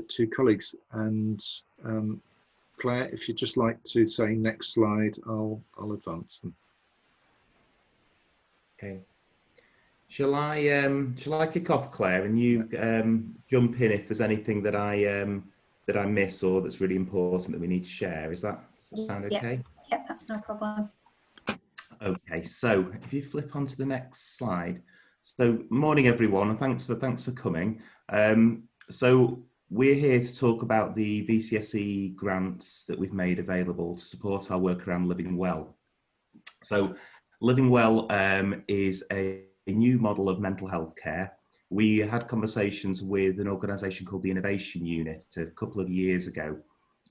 to colleagues. And Claire, if you'd just like to say next slide, I'll advance them. Okay. Shall I kick off, Claire, and you jump in if there's anything that I miss or that's really important that we need to share? Does that sound okay? Yeah, that's no problem. Okay, so if you flip onto the next slide. So morning everyone, and thanks for coming. So we're here to talk about the VCSE grants that we've made available to support our work around living well. So living well is a new model of mental health care. We had conversations with an organisation called the Innovation Unit a couple of years ago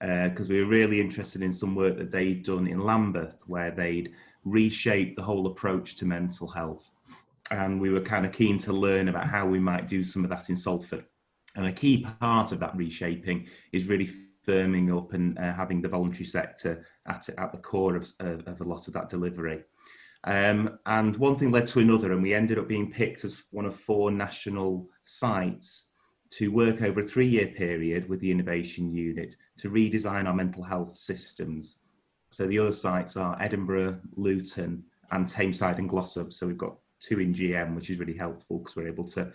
because we were really interested in some work that they'd done in Lambeth, where they'd reshaped the whole approach to mental health. And we were kind of keen to learn about how we might do some of that in Salford. And a key part of that reshaping is really firming up and having the voluntary sector at the core of a lot of that delivery. And one thing led to another, and we ended up being picked as one of 4 national sites to work over a 3-year period with the Innovation Unit to redesign our mental health systems. So the other sites are Edinburgh, Luton, and Tameside and Glossop. So we've got 2 in GM, which is really helpful because we're able to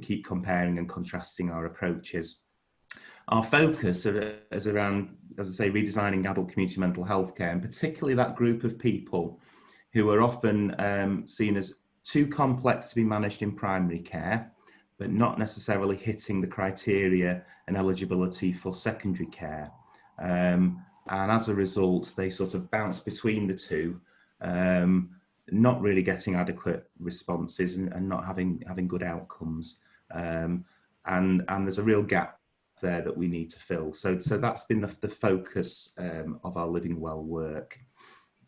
keep comparing and contrasting our approaches. Our focus is around, as I say, redesigning adult community mental health care, and particularly that group of people who are often seen as too complex to be managed in primary care, but not necessarily hitting the criteria and eligibility for secondary care. And as a result, they sort of bounce between the two, not really getting adequate responses and not having good outcomes. And there's a real gap there that we need to fill. So that's been the focus of our Living Well work.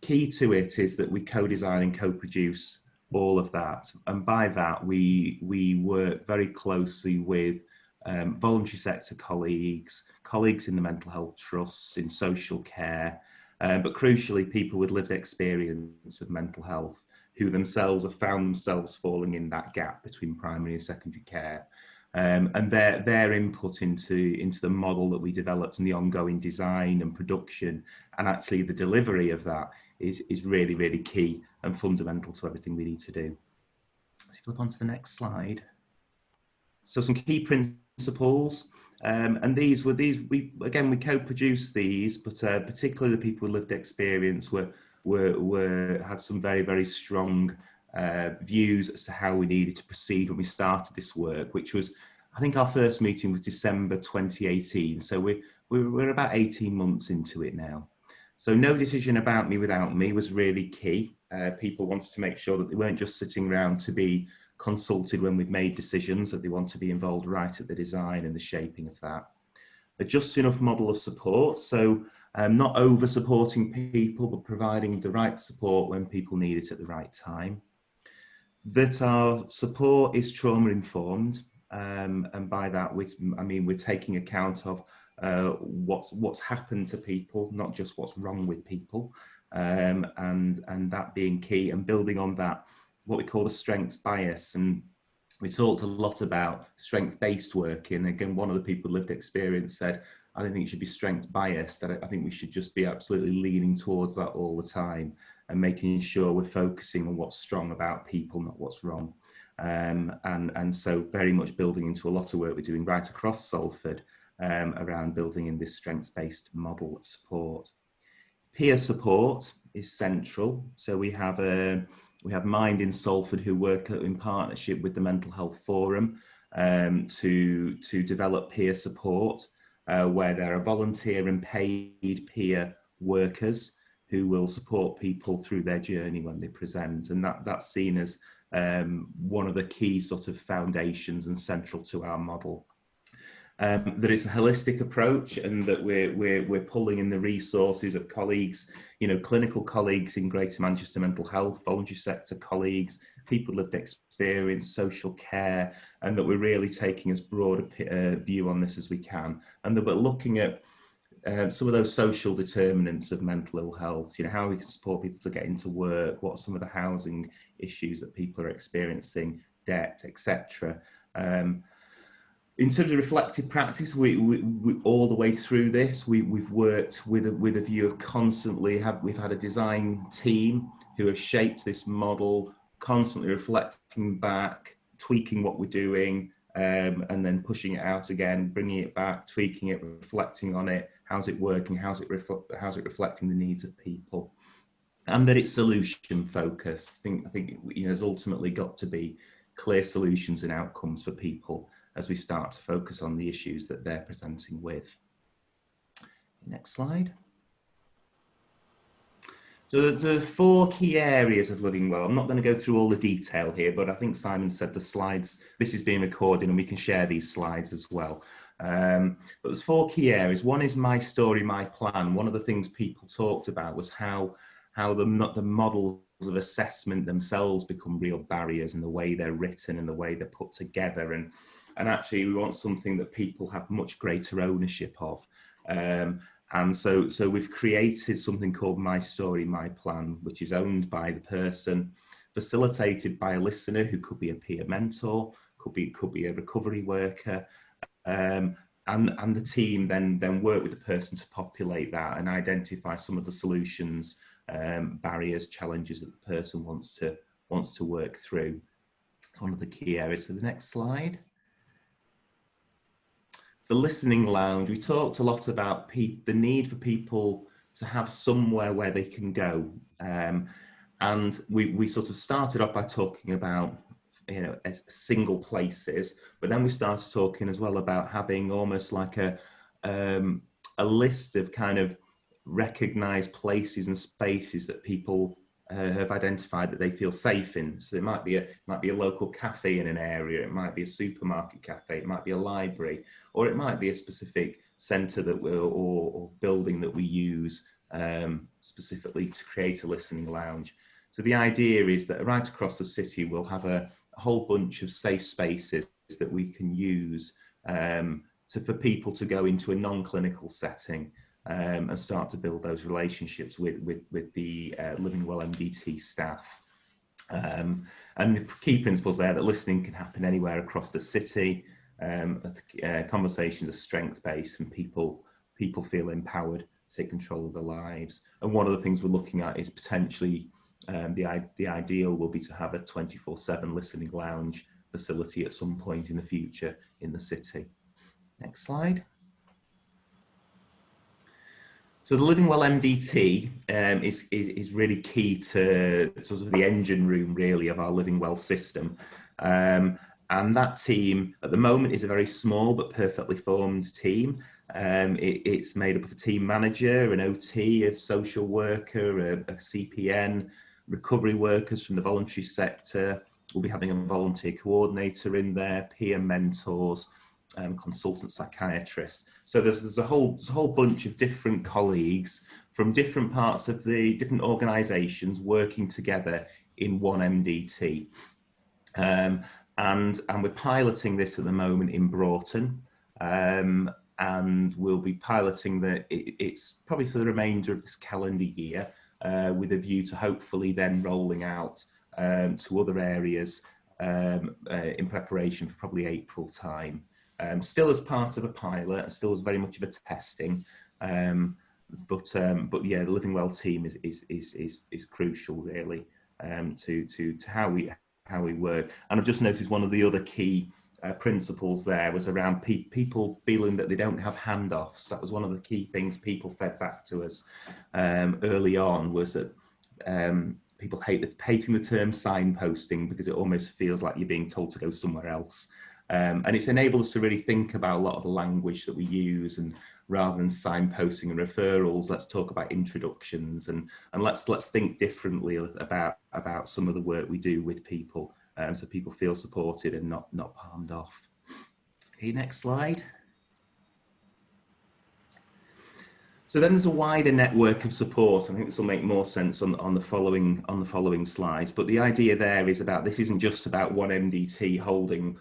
Key to it is that we co-design and co-produce all of that. And by that, we work very closely with voluntary sector colleagues in the mental health trusts, in social care, but crucially people with lived experience of mental health who themselves have found themselves falling in that gap between primary and secondary care. And their input into the model that we developed and the ongoing design and production and actually the delivery of that is really, really key and fundamental to everything we need to do. So flip on to the next slide. So some key principles, and we co-produced these, but particularly the people with lived experience had some very, very strong views as to how we needed to proceed when we started this work, which was, I think our first meeting was December 2018. So we're about 18 months into it now. So no decision about me without me was really key. People wanted to make sure that they weren't just sitting around to be consulted when we've made decisions, that they want to be involved right at the design and the shaping of that. A just enough model of support. So not over supporting people, but providing the right support when people need it at the right time. That our support is trauma informed. And by that, I mean, we're taking account of what's happened to people, not just what's wrong with people, and that being key, and building on that, what we call the strengths bias. And we talked a lot about strength-based working. Again, one of the people with lived experience said, I don't think it should be strength biased. I think we should just be absolutely leaning towards that all the time and making sure we're focusing on what's strong about people, not what's wrong. And so very much building into a lot of work we're doing right across Salford around building in this strengths-based model of support. Peer support is central. So we have Mind in Salford who work in partnership with the Mental Health Forum to develop peer support, where there are volunteer and paid peer workers who will support people through their journey when they present. And that's seen as one of the key sort of foundations and central to our model. That it's a holistic approach, and that we're pulling in the resources of colleagues, clinical colleagues in Greater Manchester Mental Health, voluntary sector colleagues, people with experience, social care, and that we're really taking as broad a view on this as we can, and that we're looking at some of those social determinants of mental ill health, how we can support people to get into work, what are some of the housing issues that people are experiencing, debt, etc. In terms of reflective practice, we all the way through this, we've worked with a view of constantly we've had a design team who have shaped this model, constantly reflecting back, tweaking what we're doing, and then pushing it out again, bringing it back, tweaking it, reflecting on it. How's it working? How's it reflecting the needs of people? And that it's solution focused. I think there's ultimately got to be clear solutions and outcomes for people as we start to focus on the issues that they're presenting with. Next slide. So there are 4 key areas of living well. I'm not going to go through all the detail here, but I think Simon said the slides, this is being recorded and we can share these slides as well. But there's 4 key areas. One is my story, my plan. One of the things people talked about was how the models of assessment themselves become real barriers in the way they're written and the way they're put together. And actually we want something that people have much greater ownership of. And so we've created something called My Story, My Plan, which is owned by the person, facilitated by a listener who could be a peer mentor, could be a recovery worker, and the team then work with the person to populate that and identify some of the solutions, barriers, challenges that the person wants to work through. It's one of the key areas. So the next slide. The listening lounge, we talked a lot about the need for people to have somewhere where they can go. And we sort of started off by talking about, single places, but then we started talking as well about having almost like a list of kind of recognized places and spaces that people have identified that they feel safe in. So it might be a local cafe in an area, it might be a supermarket cafe, it might be a library, or it might be a specific centre that or building that we use specifically to create a listening lounge. So the idea is that right across the city we'll have a whole bunch of safe spaces that we can use for people to go into a non-clinical setting and start to build those relationships with the Living Well MDT staff. And the key principles there that listening can happen anywhere across the city. Conversations are strength-based and people feel empowered to take control of their lives. And one of the things we're looking at is potentially the ideal will be to have a 24/7 listening lounge facility at some point in the future in the city. Next slide. So the Living Well MDT is really key to sort of the engine room really of our Living Well system. And that team at the moment is a very small but perfectly formed team. It's made up of a team manager, an OT, a social worker, a CPN, recovery workers from the voluntary sector. We'll be having a volunteer coordinator in there, peer mentors, consultant psychiatrists. So there's a whole bunch of different colleagues from different parts of the different organisations working together in one MDT. And we're piloting this at the moment in Broughton, and we'll be piloting it's probably for the remainder of this calendar year, with a view to hopefully then rolling out to other areas in preparation for probably April time. Still as part of a pilot, still as very much of a testing, but yeah, the Living Well team is crucial really to how we work. And I've just noticed one of the other key principles there was around people feeling that they don't have handoffs. That was one of the key things people fed back to us early on, was that people hating the term signposting because it almost feels like you're being told to go somewhere else. And it's enabled us to really think about a lot of the language that we use, and rather than signposting and referrals, let's talk about introductions, and let's think differently about some of the work we do with people, so people feel supported and not palmed off. Okay, next slide. So then there's a wider network of support. I think this will make more sense on the following slides. But the idea there is about, this isn't just about one MDT holding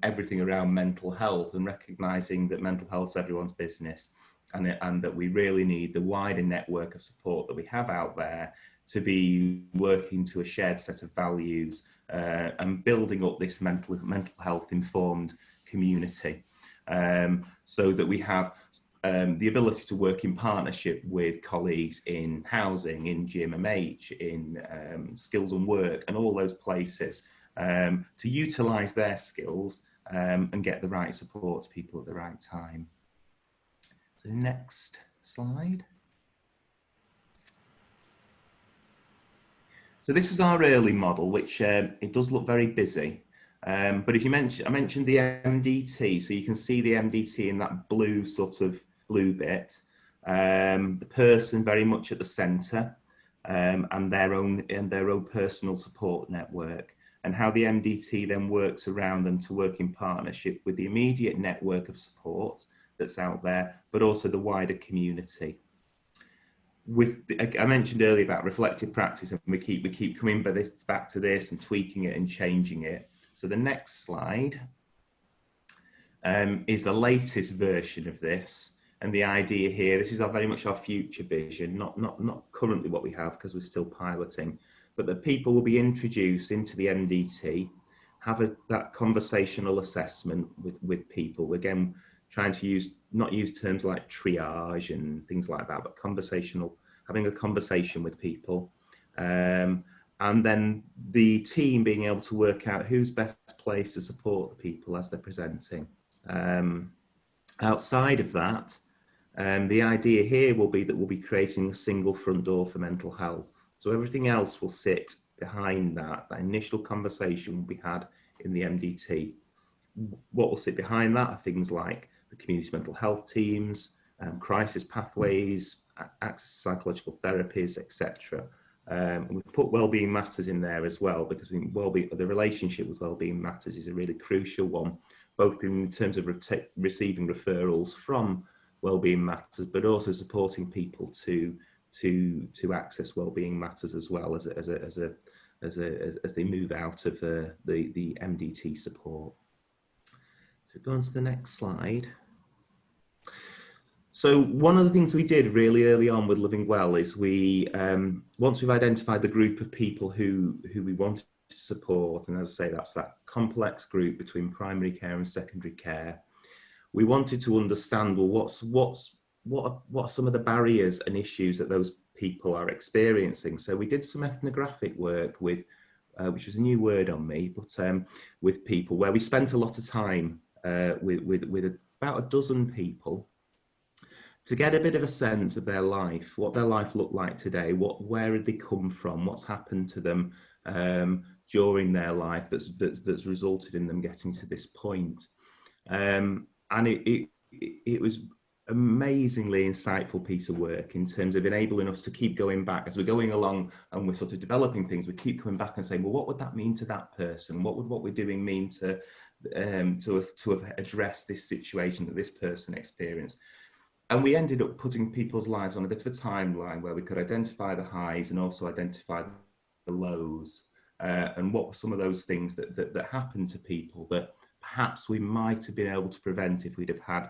everything around mental health, and recognizing that mental health is everyone's business, and that we really need the wider network of support that we have out there to be working to a shared set of values, and building up this mental health informed community, so that we have the ability to work in partnership with colleagues in housing, in GMMH, in skills and work, and all those places, to utilise their skills and get the right support to people at the right time. So next slide. So this was our early model, which it does look very busy. But if you mention, I mentioned the MDT, so you can see the MDT in that blue sort of blue bit. The person very much at the centre, and their own personal support network, and how the MDT then works around them to work in partnership with the immediate network of support that's out there, but also the wider community. I mentioned earlier about reflective practice, and we keep coming back to this and tweaking it and changing it. So the next slide is the latest version of this, and the idea here, this is very much our future vision, not currently what we have because we're still piloting, but that people will be introduced into the MDT, have that conversational assessment with people, again trying to not use terms like triage and things like that, but having a conversation with people, and then the team being able to work out who's best placed to support the people as they're presenting. Outside of that, the idea here will be that we'll be creating a single front door for mental health. So everything else will sit behind that. That initial conversation will be had in the MDT. What will sit behind that are things like the community mental health teams, crisis pathways, access to psychological therapies, etc. We've put Wellbeing Matters in there as well, because we think the relationship with Wellbeing Matters is a really crucial one, both in terms of receiving referrals from Wellbeing Matters, but also supporting people to access Wellbeing Matters as well as they move out of the MDT support. So go on to the next slide. So one of the things we did really early on with Living Well is we, once we've identified the group of people who we wanted to support, and as I say, that's that complex group between primary care and secondary care, we wanted to understand, well, what are some of the barriers and issues that those people are experiencing? So we did some ethnographic work with, which was a new word on me, but with people, where we spent a lot of time with about a dozen people to get a bit of a sense of their life, what their life looked like today, where had they come from, what's happened to them during their life that's resulted in them getting to this point. And it was amazingly insightful piece of work in terms of enabling us to keep going back as we're going along and we're sort of developing things. We keep coming back and saying, well, what would that mean to that person? What would what we're doing mean to have addressed this situation that this person experienced? And we ended up putting people's lives on a bit of a timeline where we could identify the highs and also identify the lows, and what were some of those things that happened to people that perhaps we might have been able to prevent if we'd have had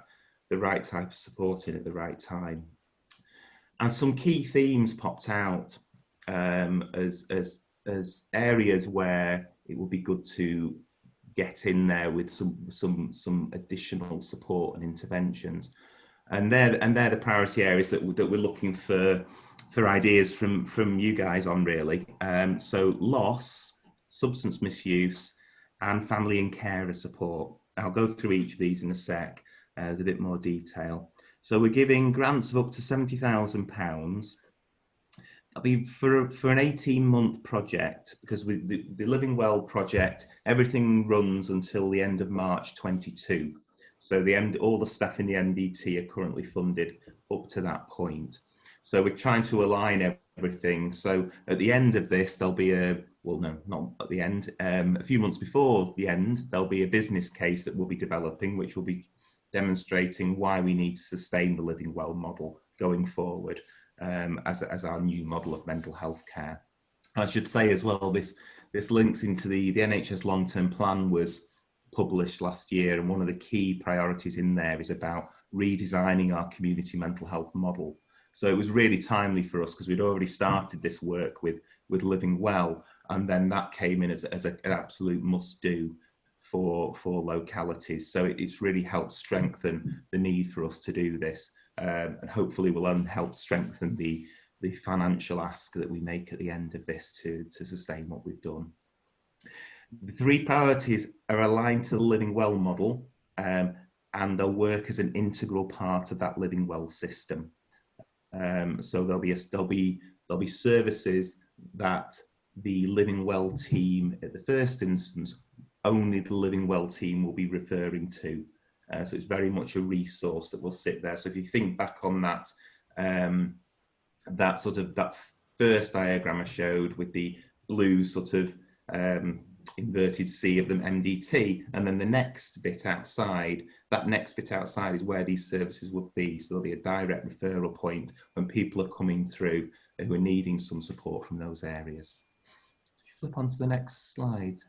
the right type of support in at the right time. And some key themes popped out as areas where it would be good to get in there with some additional support and interventions. And they're the priority areas that we're looking for ideas from you guys on, really. So loss, substance misuse, and family and carer support. I'll go through each of these in a sec with a bit more detail. So we're giving grants of up to £70,000. That'll be for an 18-month project, because with the Living Well project, everything runs until the end of March 22. So all the staff in the MDT are currently funded up to that point. So we're trying to align everything. So at the end of this, there'll be not at the end, a few months before the end, there'll be a business case that we'll be developing, which will be demonstrating why we need to sustain the Living Well model going forward as our new model of mental health care. I should say as well, this links into the NHS long-term plan was published last year, and one of the key priorities in there is about redesigning our community mental health model. So it was really timely for us because we'd already started this work with Living Well, and then that came in as an absolute must-do for localities. So it's really helped strengthen the need for us to do this, and hopefully will help strengthen the financial ask that we make at the end of this to sustain what we've done. The 3 priorities are aligned to the Living Well model, and they'll work as an integral part of that Living Well system. So there'll be services that the Living Well team, at the first instance, only the Living Well team will be referring to. So it's very much a resource that will sit there. So if you think back on that, that first diagram I showed with the blue sort of inverted C of the MDT, and then the next bit outside, that next bit outside is where these services would be. So there'll be a direct referral point when people are coming through who are needing some support from those areas. Flip on to the next slide.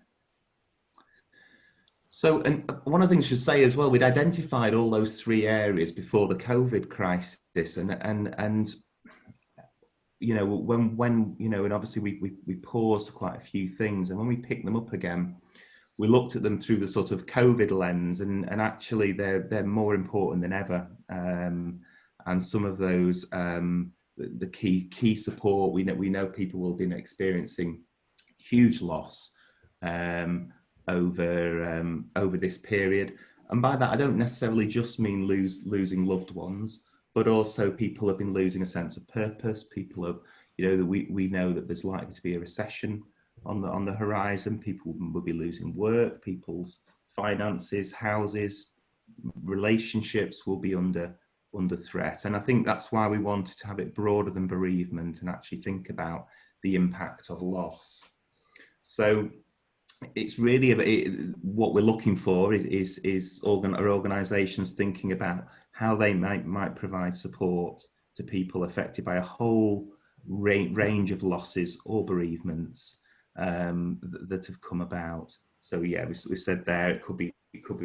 So, and one of the things I should say as well, we'd identified all those 3 areas before the COVID crisis, and you know, when you know, and obviously we paused quite a few things, and when we picked them up again, we looked at them through the sort of COVID lens, and actually they're more important than ever. And some of those, the key support, we know people will be experiencing huge loss over this period, and by that I don't necessarily just mean losing loved ones, but also people have been losing a sense of purpose. People have, you know, that we know that there's likely to be a recession on the horizon. People will be losing work, people's finances, houses, relationships will be under threat. And I think that's why we wanted to have it broader than bereavement and actually think about the impact of loss. So it's really what we're looking for is organisations thinking about how they might provide support to people affected by a whole range of losses or bereavements that have come about. So yeah, we said there it could be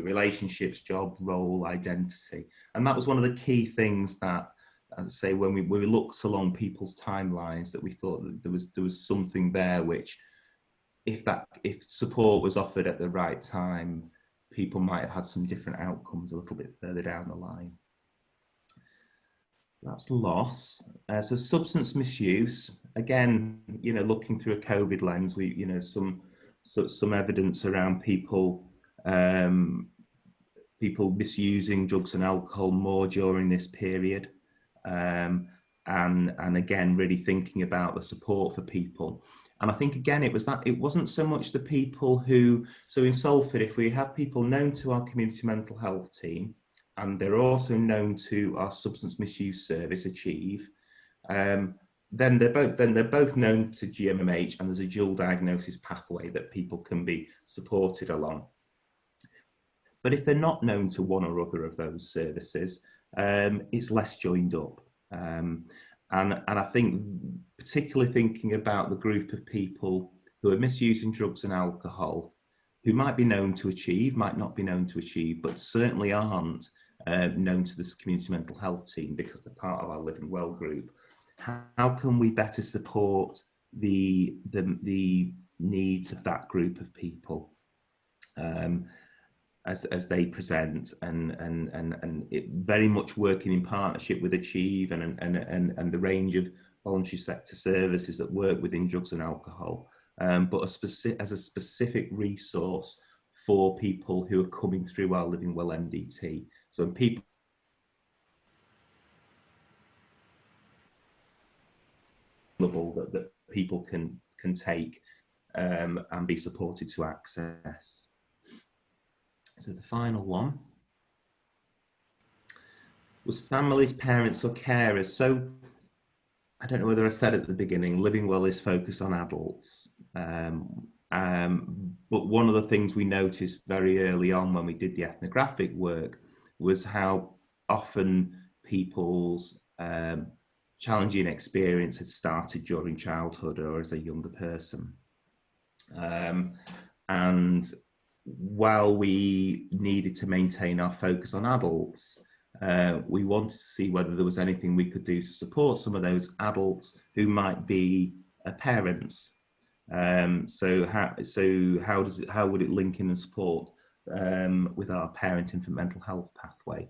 relationships, job, role, identity, and that was one of the key things that, as I say, when we looked along people's timelines, that we thought that there was something there which, if support was offered at the right time, people might have had some different outcomes a little bit further down the line. That's loss. So substance misuse, again, you know, looking through a COVID lens, we, you know, some evidence around people misusing drugs and alcohol more during this period, and again, really thinking about the support for people. And I think, again, it wasn't so much the people who, so in Salford, if we have people known to our community mental health team, and they're also known to our substance misuse service, Achieve, then they're both known to GMMH, and there's a dual diagnosis pathway that people can be supported along. But if they're not known to one or other of those services, it's less joined up. And I think, particularly thinking about the group of people who are misusing drugs and alcohol, who might be known to Achieve, might not be known to Achieve, but certainly aren't known to this community mental health team because they're part of our Living Well group. How can we better support the needs of that group of people as they present, and it very much working in partnership with Achieve and the range of voluntary sector services that work within drugs and alcohol, but as a specific resource for people who are coming through our Living Well MDT. So when people that people can take and be supported to access. So the final one was families, parents or carers. So I don't know whether I said at the beginning, Living Well is focused on adults. But one of the things we noticed very early on when we did the ethnographic work was how often people's challenging experience had started during childhood or as a younger person. And while we needed to maintain our focus on adults, we wanted to see whether there was anything we could do to support some of those adults who might be parents. So how would it link in and support with our parent infant mental health pathway.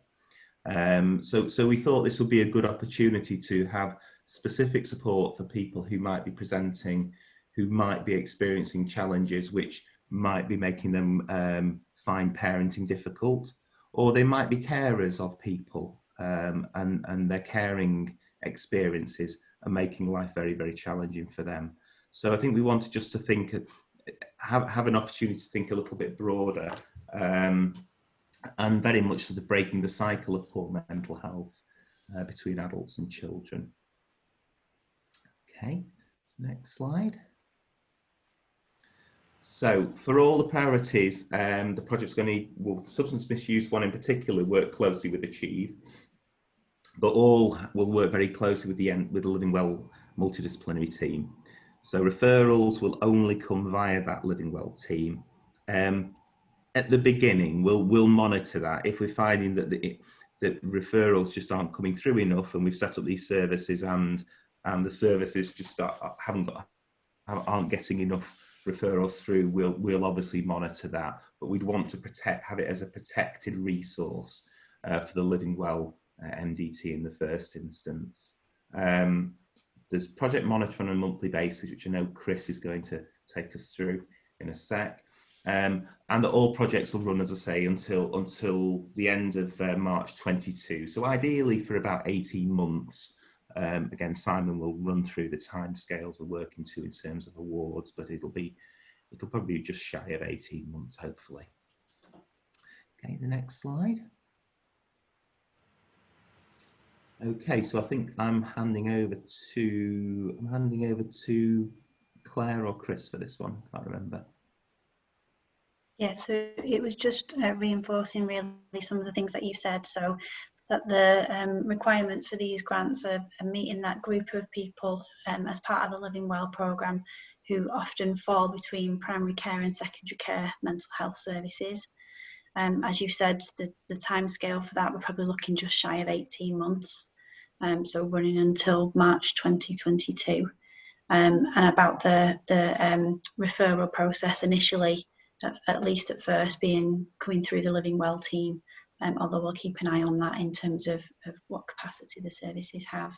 So we thought this would be a good opportunity to have specific support for people who might be presenting, who might be experiencing challenges which might be making them find parenting difficult, or they might be carers of people, and their caring experiences are making life very, very challenging for them. So I think we wanted just to think, have an opportunity to think a little bit broader, and very much sort of breaking the cycle of poor mental health between adults and children. Okay, next slide. So for all the priorities, the project's going to, well, the substance misuse one in particular, work closely with Achieve, but all will work very closely with the Living Well multidisciplinary team. So referrals will only come via that Living Well team. At the beginning, we'll monitor that. If we're finding that that referrals just aren't coming through enough, and we've set up these services and the services just aren't getting enough referrals through, we'll obviously monitor that. But we'd want to have it as a protected resource for the Living Well MDT in the first instance. There's project monitoring on a monthly basis, which I know Chris is going to take us through in a sec. And that all projects will run, as I say, until the end of March 22. So ideally for about 18 months. Again, Simon will run through the timescales we're working to in terms of awards, but it'll probably be just shy of 18 months, hopefully. Okay, the next slide. Okay, so I think I'm handing over to Claire or Chris for this one. Can't remember. Yeah, so it was just reinforcing really some of the things that you said, so that the requirements for these grants are meeting that group of people as part of the Living Well programme who often fall between primary care and secondary care mental health services. As you said, the timescale for that, we're probably looking just shy of 18 months, so running until March 2022. And about the referral process initially, at least at first, coming through the Living Well team, although we'll keep an eye on that in terms of what capacity the services have.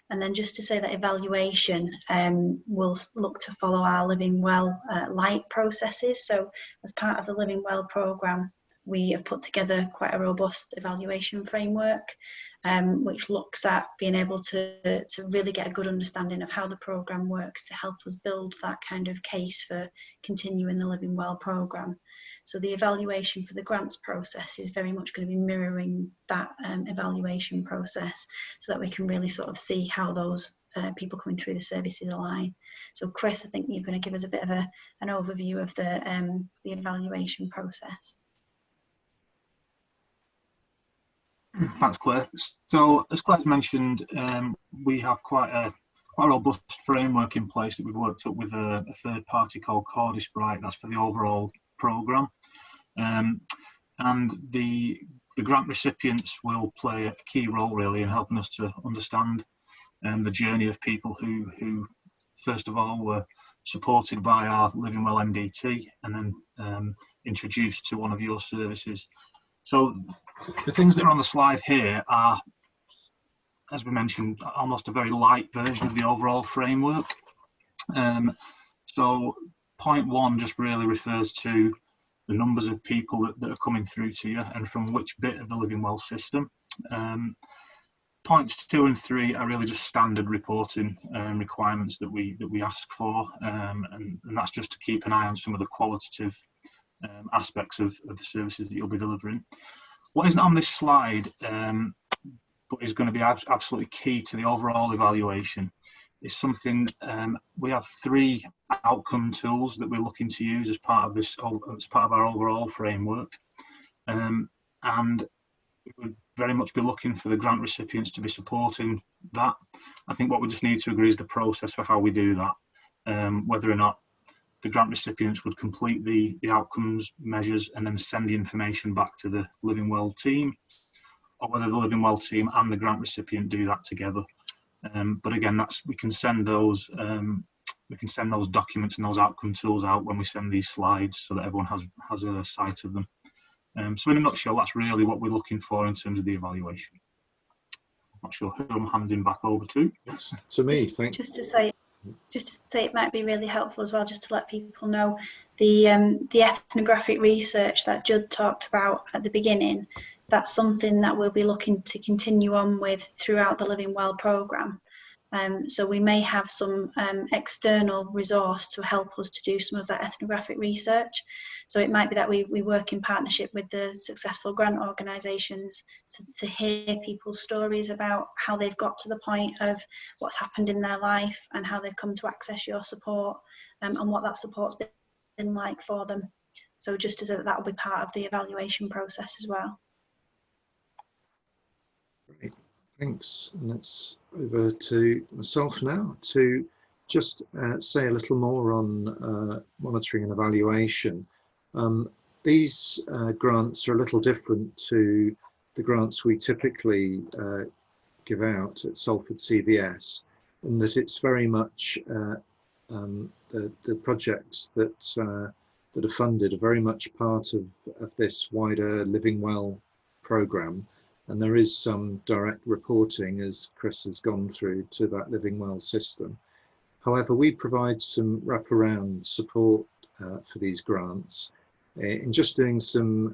And then just to say that evaluation will look to follow our Living Well light processes. So as part of the Living Well programme, we have put together quite a robust evaluation framework, which looks at being able to really get a good understanding of how the programme works to help us build that kind of case for continuing the Living Well programme. So the evaluation for the grants process is very much going to be mirroring that evaluation process, so that we can really sort of see how those people coming through the services align. So Chris, I think you're going to give us a bit of an overview of the evaluation process. Thanks, Claire. So, as Claire's mentioned, we have quite a robust framework in place that we've worked up with a third party called Cordis Bright. That's for the overall programme, and the grant recipients will play a key role really in helping us to understand the journey of people who first of all were supported by our Living Well MDT and then introduced to one of your services. So the things that are on the slide here are, as we mentioned, almost a very light version of the overall framework. So point one just really refers to the numbers of people that are coming through to you and from which bit of the Living Well system. Points 2 and 3 are really just standard reporting requirements that we ask for, and that's just to keep an eye on some of the qualitative aspects of the services that you'll be delivering. What isn't on this slide, but is going to be absolutely key to the overall evaluation, is something, we have 3 outcome tools that we're looking to use as part of this, as part of our overall framework, and we would very much be looking for the grant recipients to be supporting that. I think what we just need to agree is the process for how we do that, whether or not the grant recipients would complete the outcomes measures and then send the information back to the Living Well team, or whether the Living Well team and the grant recipient do that together. But again, we can send those we can send those documents and those outcome tools out when we send these slides, so that everyone has a sight of them. So in a nutshell, that's really what we're looking for in terms of the evaluation. I'm not sure who I'm handing back over to. It's to me, thanks. Just to say, it might be really helpful as well, just to let people know the ethnographic research that Judd talked about at the beginning. That's something that we'll be looking to continue on with throughout the Living Well programme. So we may have some external resource to help us to do some of that ethnographic research. So it might be that we work in partnership with the successful grant organisations to hear people's stories about how they've got to the point of what's happened in their life and how they've come to access your support, and what that support's been like for them. So just as that will be part of the evaluation process as well. Great. Thanks. And it's over to myself now to just say a little more on monitoring and evaluation. These grants are a little different to the grants we typically give out at Salford CVS, in that it's very much the projects that are funded are very much part of this wider Living Well programme. And there is some direct reporting, as Chris has gone through, to that Living Well system. However, we provide some wraparound support for these grants in just doing some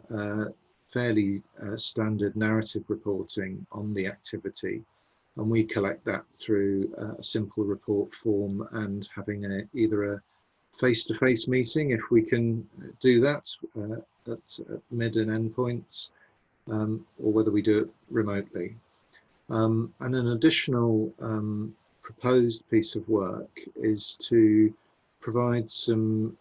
fairly standard narrative reporting on the activity. And we collect that through a simple report form and having either a face-to-face meeting, if we can do that at mid and end points, or whether we do it remotely. And an additional proposed piece of work is to provide some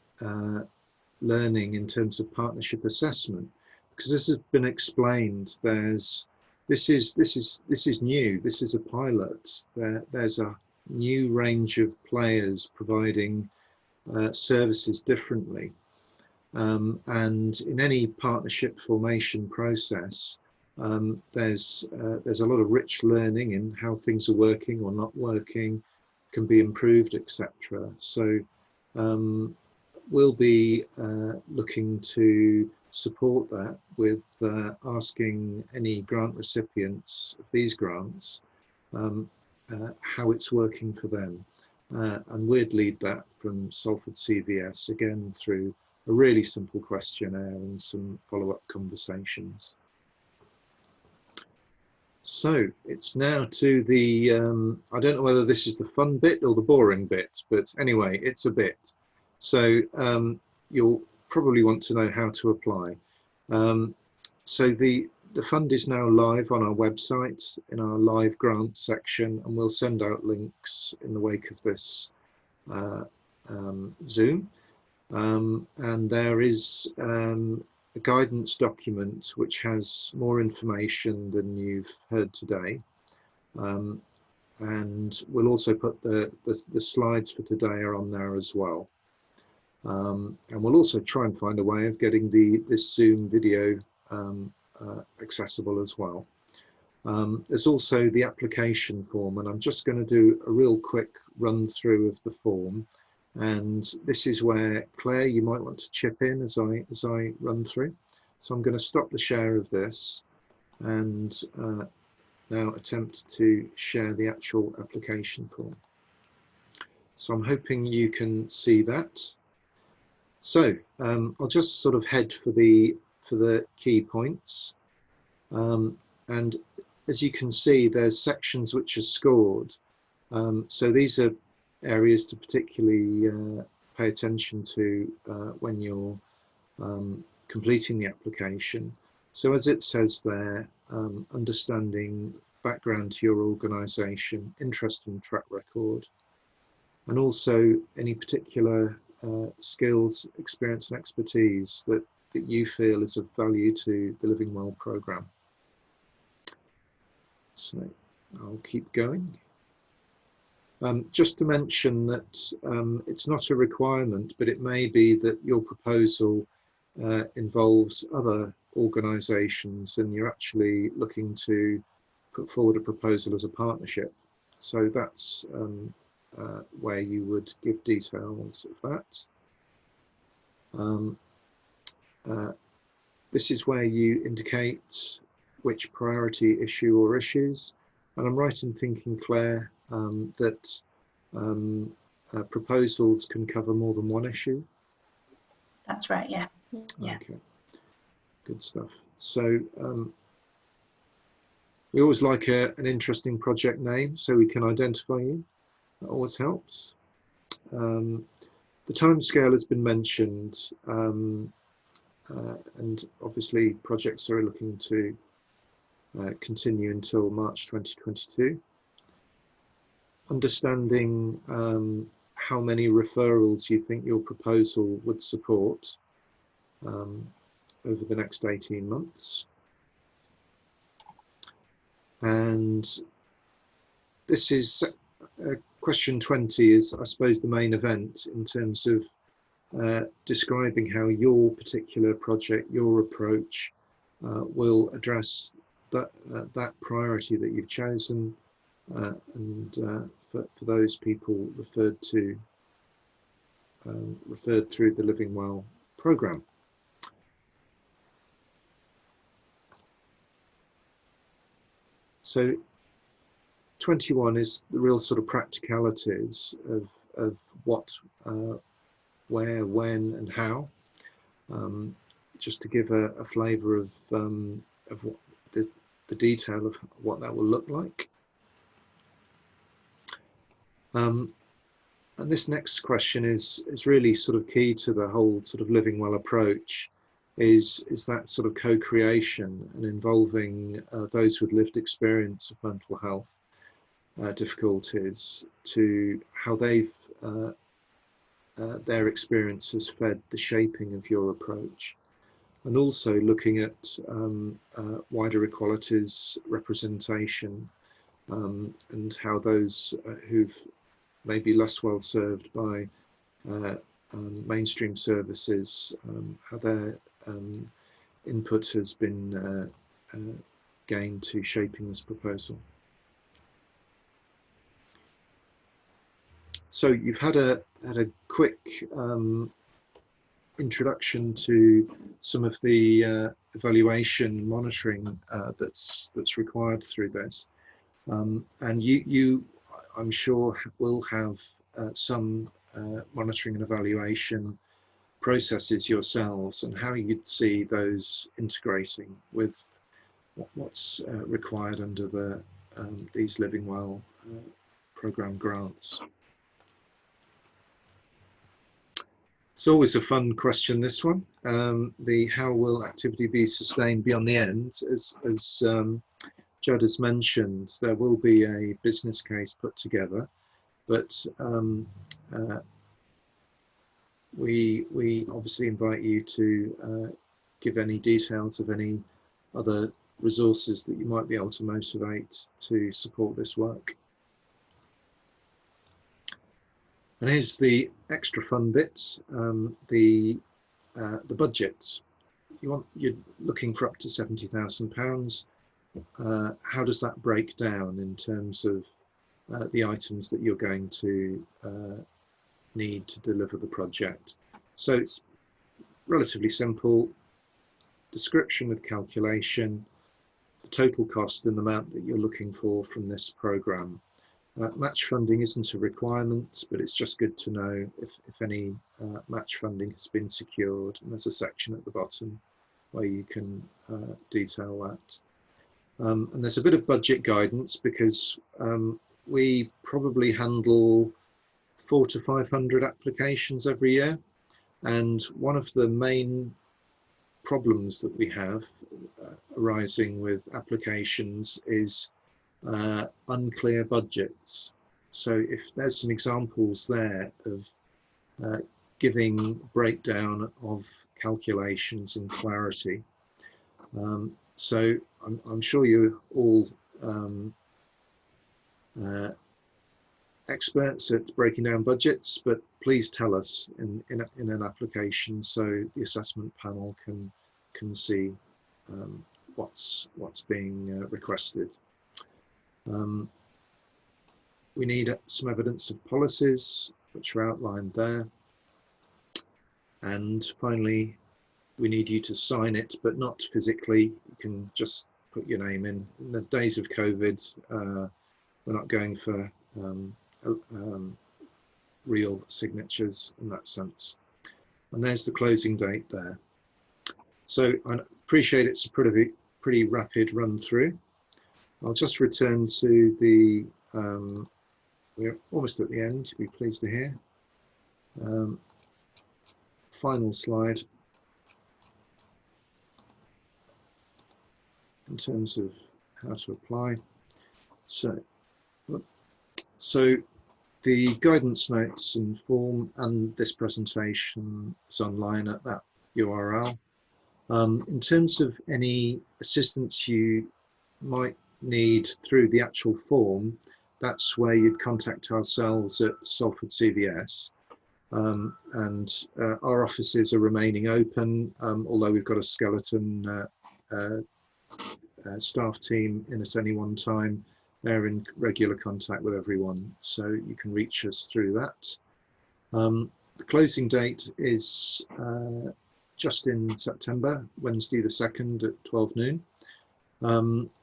learning in terms of partnership assessment, because this has been explained. This is new. This is a pilot. There's a new range of players providing services differently. And in any partnership formation process, there's a lot of rich learning in how things are working or not working, can be improved, etc. So we'll be looking to support that with asking any grant recipients of these grants how it's working for them. And we'd lead that from Salford CVS, again through a really simple questionnaire and some follow-up conversations. So it's now to the, I don't know whether this is the fun bit or the boring bit, but anyway, it's a bit. So you'll probably want to know how to apply. So the fund is now live on our website in our live grants section, and we'll send out links in the wake of this Zoom. And there is a guidance document which has more information than you've heard today. And we'll also put the slides for today are on there as well. And we'll also try and find a way of getting this Zoom video accessible as well. There's also the application form, and I'm just going to do a real quick run through of the form. And this is where, Claire, you might want to chip in as I run through. So I'm going to stop the share of this and now attempt to share the actual application form. So I'm hoping you can see that. So I'll just sort of head for the key points. And as you can see, there's sections which are scored. So these are areas to particularly pay attention to when you're completing the application. So as it says there, understanding background to your organisation, interest and track record, and also any particular skills, experience and expertise that you feel is of value to the Living Well programme. So I'll keep going. Just to mention that it's not a requirement, but it may be that your proposal involves other organisations and you're actually looking to put forward a proposal as a partnership. So that's where you would give details of that. This is where you indicate which priority issue or issues. And I'm right in thinking, Claire, that proposals can cover more than one issue? That's right, yeah. Yeah. Okay, good stuff. So we always like an interesting project name so we can identify you. That always helps. The timescale has been mentioned, and obviously projects are looking to continue until March 2022. Understanding how many referrals you think your proposal would support over the next 18 months. And this is question 20 is, I suppose, the main event in terms of describing how your particular project, your approach will address that priority that you've chosen, and for those people referred through the Living Well programme. So 21 is the real sort of practicalities of what, where, when, and how. Just to give a flavour of what the detail of what that will look like. And this next question is really sort of key to the whole sort of Living Well approach. Is that sort of co-creation and involving those with lived experience of mental health difficulties to how they've their experience has fed the shaping of your approach, and also looking at wider equalities representation and how those who've maybe less well served by mainstream services, how their input has been gained to shaping this proposal. So you've had a quick introduction to some of the evaluation monitoring that's required through this, and you I'm sure will have some monitoring and evaluation processes yourselves, and how you'd see those integrating with what's required under the these Living Well programme grants. It's always a fun question, this one. The how will activity be sustained beyond the end? As Judd has mentioned, there will be a business case put together, but we obviously invite you to give any details of any other resources that you might be able to motivate to support this work. And here's the extra fun bits, the budgets. You're looking for up to £70,000. How does that break down in terms of the items that you're going to need to deliver the project? So it's relatively simple. Description with calculation, the total cost and the amount that you're looking for from this programme. Match funding isn't a requirement, but it's just good to know if any match funding has been secured, and there's a section at the bottom where you can detail that. And there's a bit of budget guidance, because we probably handle 400 to 500 applications every year, and one of the main problems that we have arising with applications is unclear budgets. So if there's some examples there of giving breakdown of calculations and clarity. So I'm sure you're all experts at breaking down budgets, but please tell us in an application so the assessment panel can see what's being requested. we need some evidence of policies, which are outlined there. And finally, we need you to sign it, but not physically. You can just put your name in. In the days of COVID, we're not going for real signatures in that sense. And there's the closing date there. So I appreciate it's a pretty rapid run through. I'll just return to the, we're almost at the end, you'll be pleased to hear. Final slide in terms of how to apply. So the guidance notes and form and this presentation is online at that URL. In terms of any assistance you might need through the actual form, that's where you'd contact ourselves at Salford CVS. And our offices are remaining open, although we've got a skeleton staff team in at any one time. They're in regular contact with everyone, so you can reach us through that. The closing date is just in September, Wednesday the 2nd at 12 noon.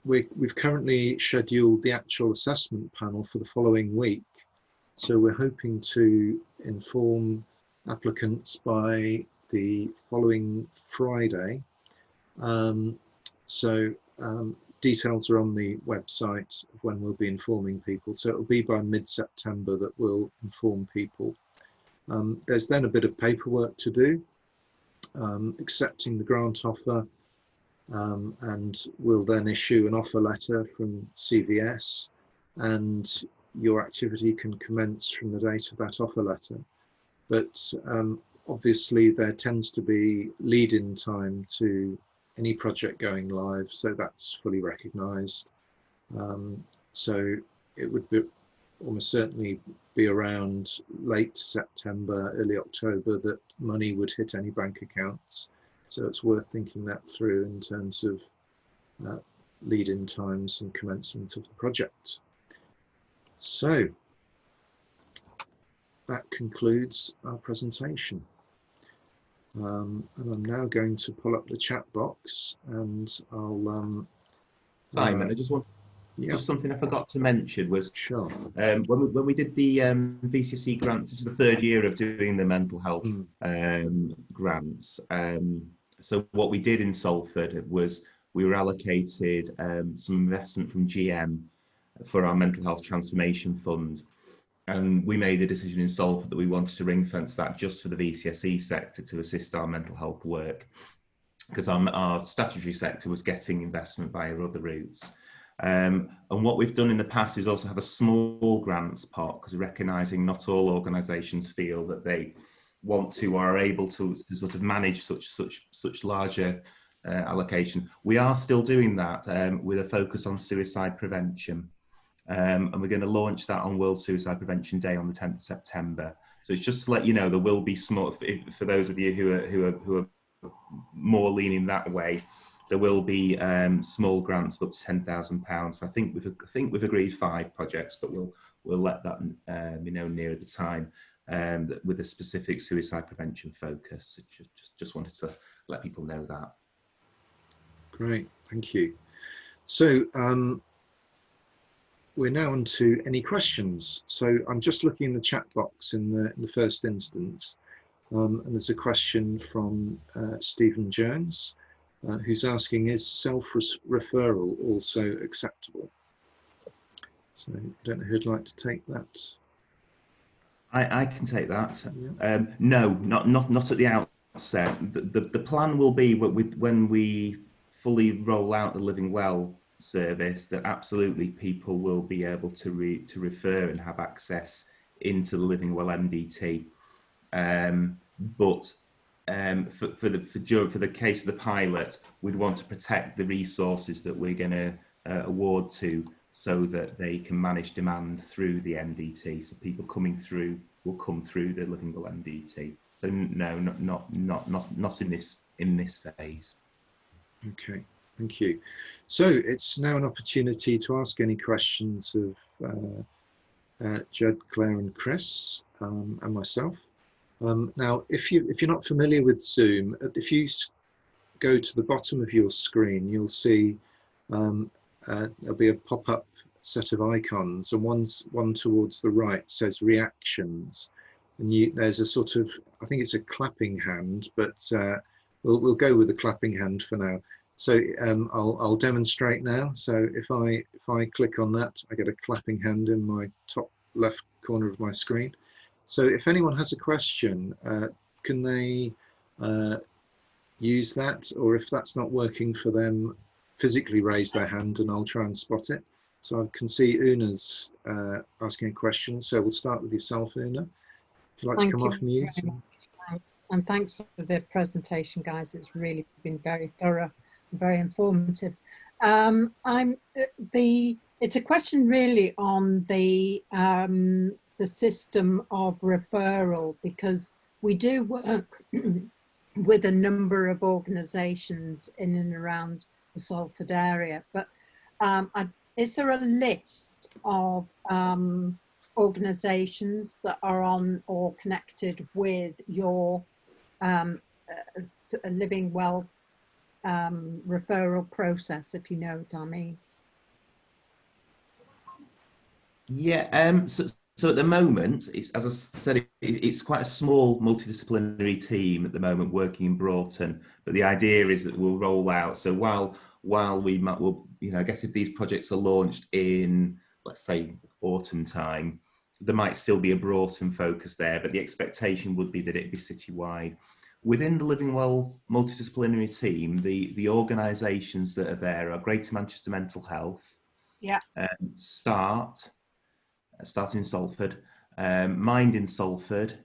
We've currently scheduled the actual assessment panel for the following week, so we're hoping to inform applicants by the following Friday. Details are on the website of when we'll be informing people. So it'll be by mid-September that we'll inform people. There's then a bit of paperwork to do, accepting the grant offer, and we'll then issue an offer letter from CVS, and your activity can commence from the date of that offer letter. But obviously there tends to be lead-in time to any project going live, so that's fully recognised. So it would be almost certainly be around late September, early October that money would hit any bank accounts. So it's worth thinking that through in terms of lead-in times and commencement of the project. So that concludes our presentation. And I'm now going to pull up the chat box, and I'll Simon, I just want just something I forgot to mention was sure. When we did the VCSE grants, this is the 3rd year of doing the mental health grants. So what we did in Salford was we were allocated some investment from GM for our mental health transformation fund. And we made the decision in Salford that we wanted to ring fence that just for the VCSE sector to assist our mental health work, because our statutory sector was getting investment via other routes. And what we've done in the past is also have a small grants pot, because we're recognising not all organisations feel that they want to or are able to sort of manage such larger allocation. We are still doing that with a focus on suicide prevention. And we're going to launch that on World Suicide Prevention Day on the 10th of September. So it's just to let you know, there will be small, for those of you who are more leaning that way, there will be small grants of up to £10,000. I think we've agreed 5 projects, but we'll let that nearer the time, with a specific suicide prevention focus. Just wanted to let people know that. Great, thank you. So we're now on to any questions. So I'm just looking in the chat box in the first instance, and there's a question from Stephen Jones, who's asking, is self-referral also acceptable? So I don't know who'd like to take that. I can take that. Yeah. No, not at the outset. The plan will be when we fully roll out the Living Well service, that absolutely people will be able to refer and have access into the Living Well MDT. But for the case of the pilot, we'd want to protect the resources that we're going to award to, so that they can manage demand through the MDT. So people coming through will come through the Living Well MDT. So no, not in this phase. Okay, thank you. So it's now an opportunity to ask any questions of Judd, Claire and Chris, and myself. Now, if you're not familiar with Zoom, if you go to the bottom of your screen, you'll see there'll be a pop-up set of icons, and one towards the right says reactions, and there's a sort of, I think it's a clapping hand, but we'll go with the clapping hand for now. So I'll demonstrate now. So if I click on that, I get a clapping hand in my top left corner of my screen. So if anyone has a question, can they use that, or if that's not working for them, physically raise their hand and I'll try and spot it. So I can see Una's asking a question. So we'll start with yourself, Una. If you'd like to come off mute. And thanks for the presentation, guys. It's really been very thorough, very informative. It's a question really on the system of referral, because we do work with a number of organisations in and around the Salford area, but is there a list of organisations that are on or connected with your Living Well referral process, if you know what I mean? Yeah, so at the moment, it's, as I said, it's quite a small multidisciplinary team at the moment working in Broughton, but the idea is that we'll roll out. So while we'll, you know, I guess if these projects are launched in, let's say, autumn time, there might still be a Broughton focus there, but the expectation would be that it'd be citywide. Within the Living Well multidisciplinary team, the organisations that are there are Greater Manchester Mental Health, yeah, Start in Salford, Mind in Salford,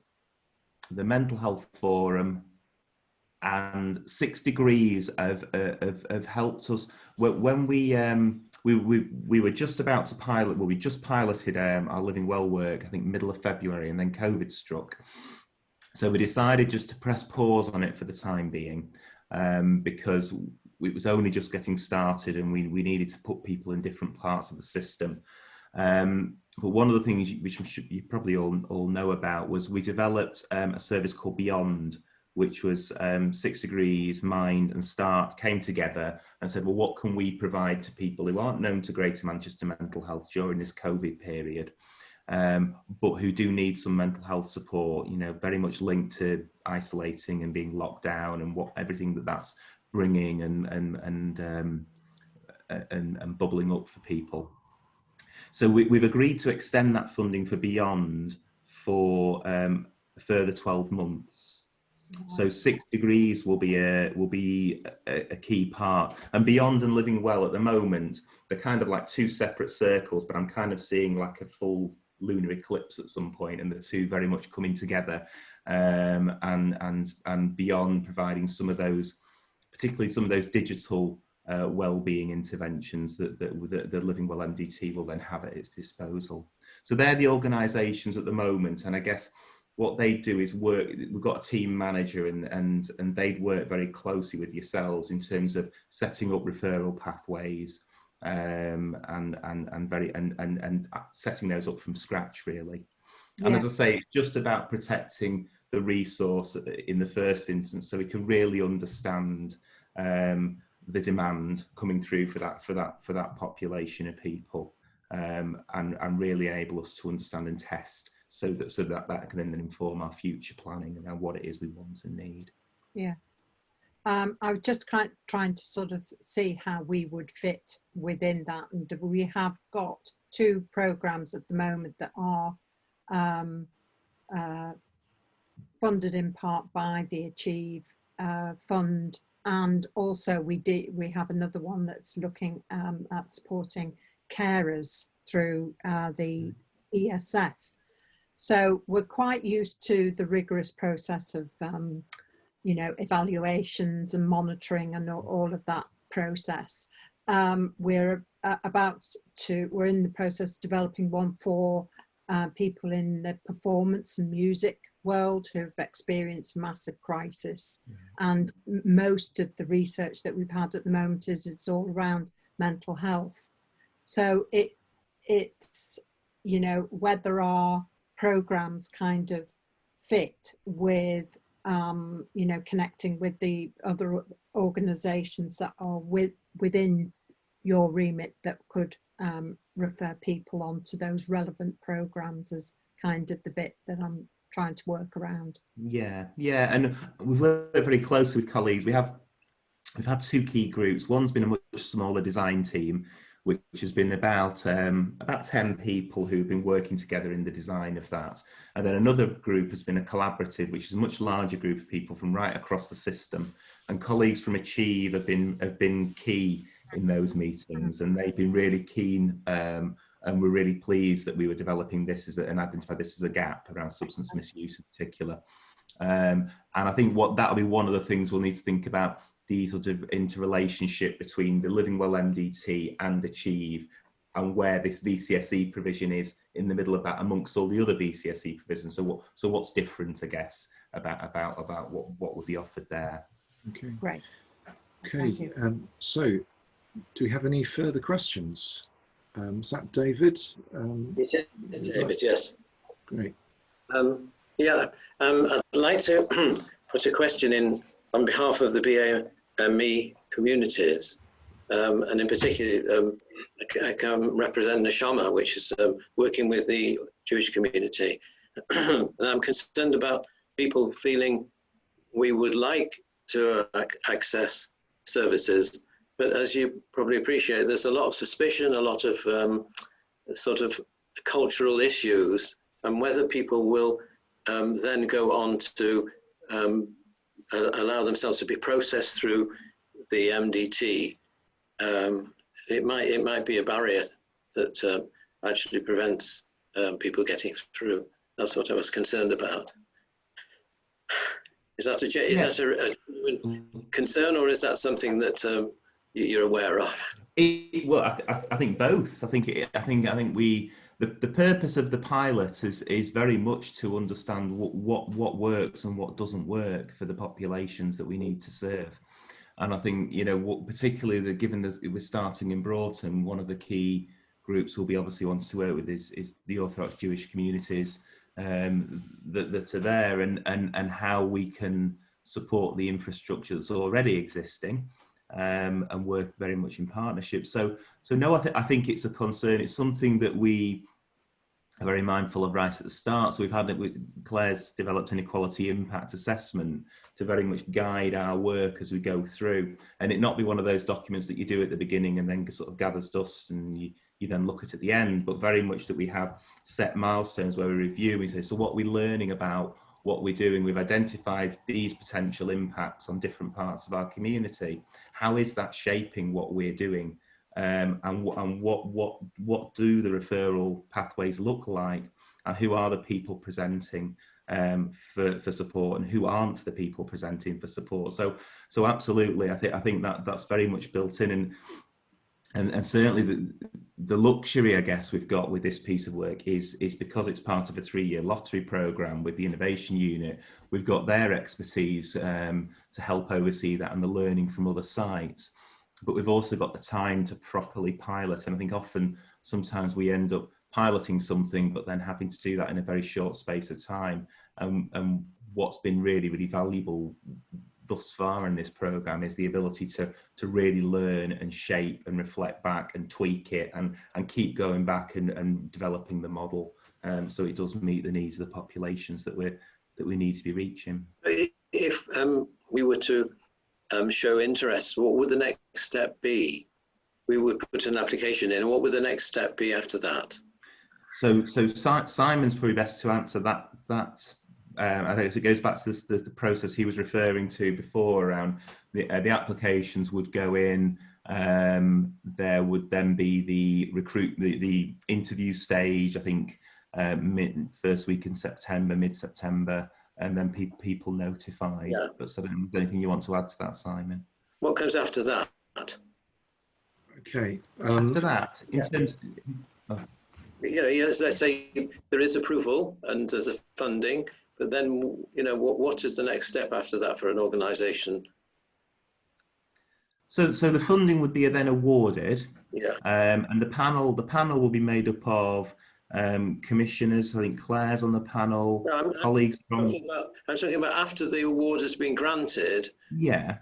the Mental Health Forum, and 6 Degrees have helped us. When we were just about to pilot, well, we just piloted our Living Well work, I think middle of February, and then COVID struck. So we decided just to press pause on it for the time being, because it was only just getting started and we needed to put people in different parts of the system. But one of the things which you probably all know about was we developed a service called Beyond, which was 6 Degrees, Mind and Start came together and said, well, what can we provide to people who aren't known to Greater Manchester Mental Health during this COVID period, but who do need some mental health support, you know, very much linked to isolating and being locked down and what everything that's bringing and bubbling up for people. So we've agreed to extend that funding for Beyond for a further 12 months. So 6 Degrees will be a key part, and Beyond and Living Well at the moment, they're kind of like two separate circles, but I'm kind of seeing like a full lunar eclipse at some point, and the two very much coming together, and Beyond providing some of those, particularly some of those digital well-being interventions that the Living Well MDT will then have at its disposal. So they're the organisations at the moment, and I guess what they do is work. We've got a team manager, and they'd work very closely with yourselves in terms of setting up referral pathways, and setting those up from scratch, really. And yeah. as I say, it's just about protecting the resource in the first instance, so we can really understand the demand coming through for that population of people, and really enable us to understand and test, so that can then inform our future planning around what it is we want and need. Yeah. I was just trying to sort of see how we would fit within that, and we have got 2 programs at the moment that are funded in part by the Achieve fund, and also we have another one that's looking at supporting carers through the ESF. So we're quite used to the rigorous process of you know, evaluations and monitoring and all of that process. We're in the process of developing one for people in the performance and music world who've experienced massive crisis, and most of the research that we've had at the moment it's all around mental health. So it's you know, whether our programs kind of fit with, you know, connecting with the other organisations that are within your remit that could refer people onto those relevant programs, is kind of the bit that I'm trying to work around. Yeah, and we've worked very closely with colleagues. We've had two key groups. One's been a much smaller design team, which has been about 10 people who've been working together in the design of that. And then another group has been a collaborative, which is a much larger group of people from right across the system. And colleagues from Achieve have been key in those meetings, and they've been really keen, and we're really pleased that we were developing this and identified this as a gap around substance misuse in particular. And I think that'll be one of the things we'll need to think about, the sort of interrelationship between the Living Well MDT and Achieve, and where this VCSE provision is in the middle of that amongst all the other VCSE provisions. So what's different, I guess, about what would be offered there? Okay. Great. Okay. So, do we have any further questions? Is that David? It is David. Yes. Great. Yeah. I'd like to put a question in on behalf of the BAME communities, and in particular, I can represent Neshama, which is working with the Jewish community. And I'm concerned about people feeling we would like to access services, but as you probably appreciate, there's a lot of suspicion, a lot of sort of cultural issues, and whether people will then go on to allow themselves to be processed through the MDT. It might be a barrier that actually prevents people getting through. That's what I was concerned about. Is that a concern, or is that something that you're aware of? Well, I think both. I think the purpose of the pilot is very much to understand what works and what doesn't work for the populations that we need to serve. And I think, you know, particularly given that we're starting in Broughton, one of the key groups we'll be obviously wanting to work with is the Orthodox Jewish communities that are there, and how we can support the infrastructure that's already existing, and work very much in partnership. So no, I think it's a concern. It's something that we are very mindful of right at the start. So we've had it with Claire's developed an equality impact assessment to very much guide our work as we go through, and it not be one of those documents that you do at the beginning and then sort of gathers dust and you then look at the end, but very much that we have set milestones where we review. We say, so what we're learning about what we're doing, we've identified these potential impacts on different parts of our community. How is that shaping what we're doing? And what do the referral pathways look like, and who are the people presenting for support, and who aren't the people presenting for support? So absolutely, I think that's very much built in, and certainly the luxury, I guess, we've got with this piece of work is because it's part of a 3-year lottery program with the innovation unit. We've got their expertise to help oversee that and the learning from other sites. But we've also got the time to properly pilot. And I think sometimes we end up piloting something, but then having to do that in a very short space of time. And what's been really, really valuable thus far in this program is the ability to really learn and shape and reflect back and tweak it and keep going back and developing the model, so it does meet the needs of the populations that we need to be reaching. If we were to show interest, what would the next step be? We would put an application in, and what would the next step be after that? So Simon's probably best to answer that. I think it goes back to the process he was referring to before around the applications would go in. There would then be the interview stage, I think first week in September, mid-September, and then people notified. Yeah. But so anything you want to add to that, Simon? What comes after that? Okay. After that, in terms of, let's say there is approval and there's a funding, but then, what is the next step after that for an organisation? So the funding would be then awarded. Yeah. And the panel will be made up of commissioners. I think Claire's on the panel. No, colleagues from. I'm talking about after the award has been granted. Yeah.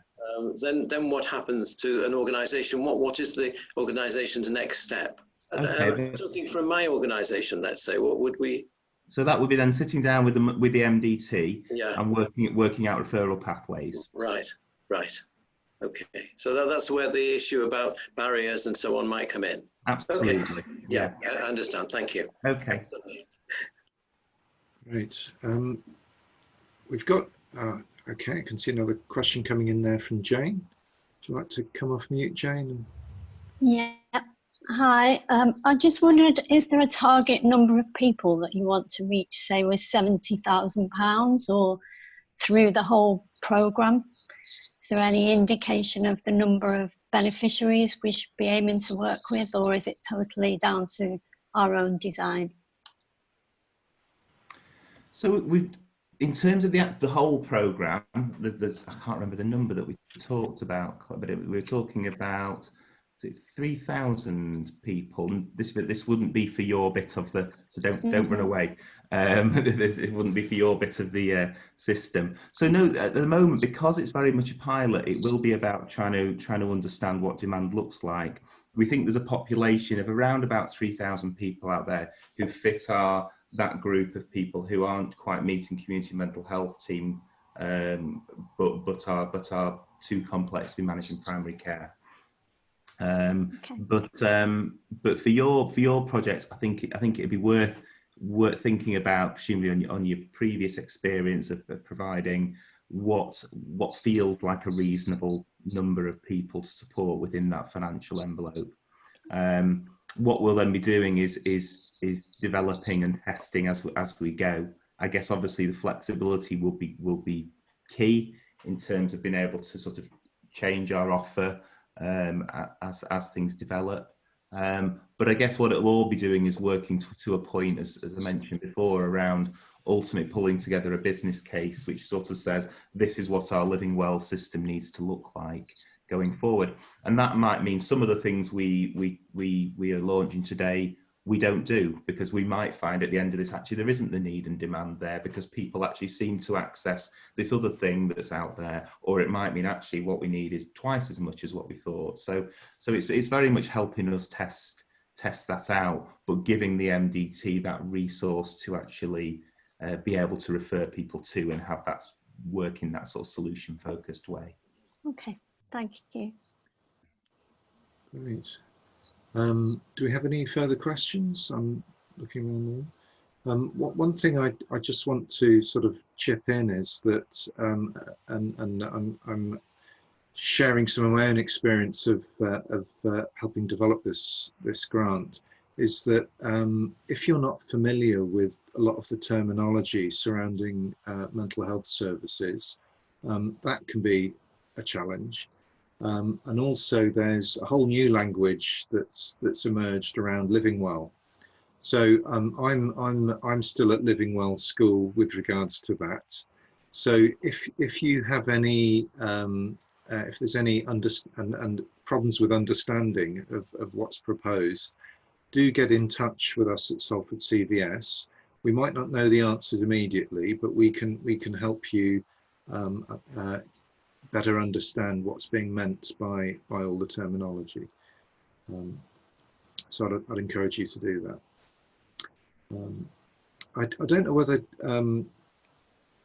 Then what happens to an organisation? What is the organisation's next step? Okay. Something from my organisation, let's say. What would we? So that would be then sitting down with the MDT, yeah, and working out referral pathways. Right. Okay. So that's where the issue about barriers and so on might come in. Absolutely. Okay. Yeah, I understand. Thank you. Okay. Great. We've got, okay, I can see another question coming in there from Jane. Would you like to come off mute, Jane? Yeah. Hi. I just wondered, is there a target number of people that you want to reach, say, with £70,000 or through the whole programme? Is there any indication of the number of beneficiaries we should be aiming to work with, or is it totally down to our own design? So in terms of the whole programme, there's, I can't remember the number that we talked about, but we were talking about 3,000 people. This wouldn't be for your bit of the, so don't run away. It wouldn't be for your bit of the system. So no, at the moment, because it's very much a pilot, it will be about trying to understand what demand looks like. We think there's a population of around about 3,000 people out there who fit that group of people who aren't quite meeting community mental health team, but are too complex to be managing primary care. Okay. But for your projects, I think it'd be worth thinking about, presumably on your previous experience of providing what feels like a reasonable number of people to support within that financial envelope. What we'll then be doing is developing and testing as we go. I guess obviously the flexibility will be key in terms of being able to sort of change our offer as things develop. But I guess what it will all be doing is working to a point, as I mentioned before, around ultimately pulling together a business case which sort of says this is what our living well system needs to look like going forward. And that might mean some of the things we are launching today we don't do, because we might find at the end of this actually there isn't the need and demand there because people actually seem to access this other thing that's out there, or it might mean actually what we need is twice as much as what we thought. So it's very much helping us test that out, but giving the MDT that resource to actually be able to refer people to and have that work in that sort of solution focused way. Okay, thank you. Great. Do we have any further questions? I'm looking around there. One thing I just want to sort of chip in is that, and I'm sharing some of my own experience of helping develop this grant, is that if you're not familiar with a lot of the terminology surrounding mental health services, that can be a challenge. And also there's a whole new language that's emerged around living well. So I'm still at Living Well School with regards to that. So if you have any if there's any and problems with understanding of what's proposed, do get in touch with us at Salford CVS. We might not know the answers immediately, but we can help you better understand what's being meant by all the terminology. So I'd encourage you to do that. I don't know whether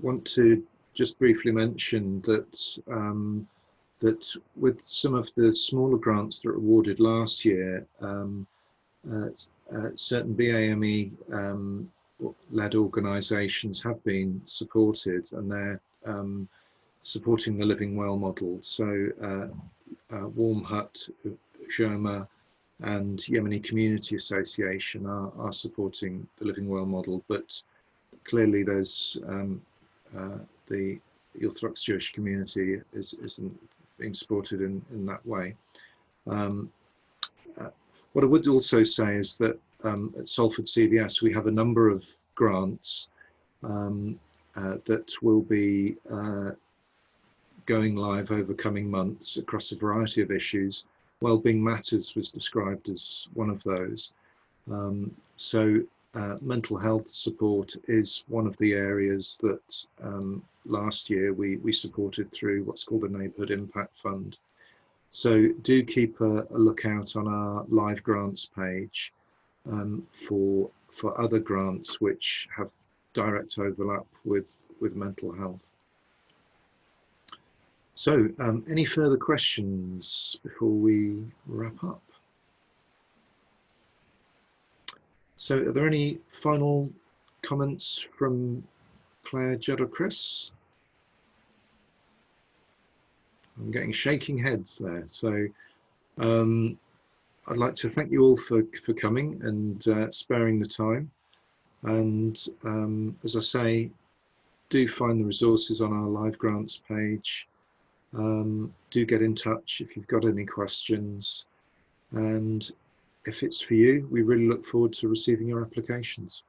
want to just briefly mention that that with some of the smaller grants that were awarded last year, certain BAME led organisations have been supported, and they're supporting the Living Well model. So Warm Hut, Joma and Yemeni Community Association are supporting the Living Well model, but clearly there's the Orthodox Jewish community isn't being supported in that way. What I would also say is that at Salford CVS we have a number of grants that will be going live over coming months across a variety of issues. Wellbeing Matters was described as one of those. So mental health support is one of the areas that last year we supported through what's called a Neighbourhood Impact Fund. So do keep a lookout on our live grants page for other grants which have direct overlap with mental health. So any further questions before we wrap up? So are there any final comments from Claire, Judd or Chris? I'm getting shaking heads there. So I'd like to thank you all for coming and sparing the time. And as I say, do find the resources on our live grants page. Do get in touch if you've got any questions. And if it's for you, we really look forward to receiving your applications.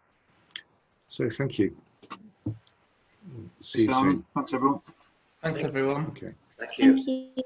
So thank you. See you soon. Thanks everyone. Thanks everyone. Okay. Thank you. Thank you.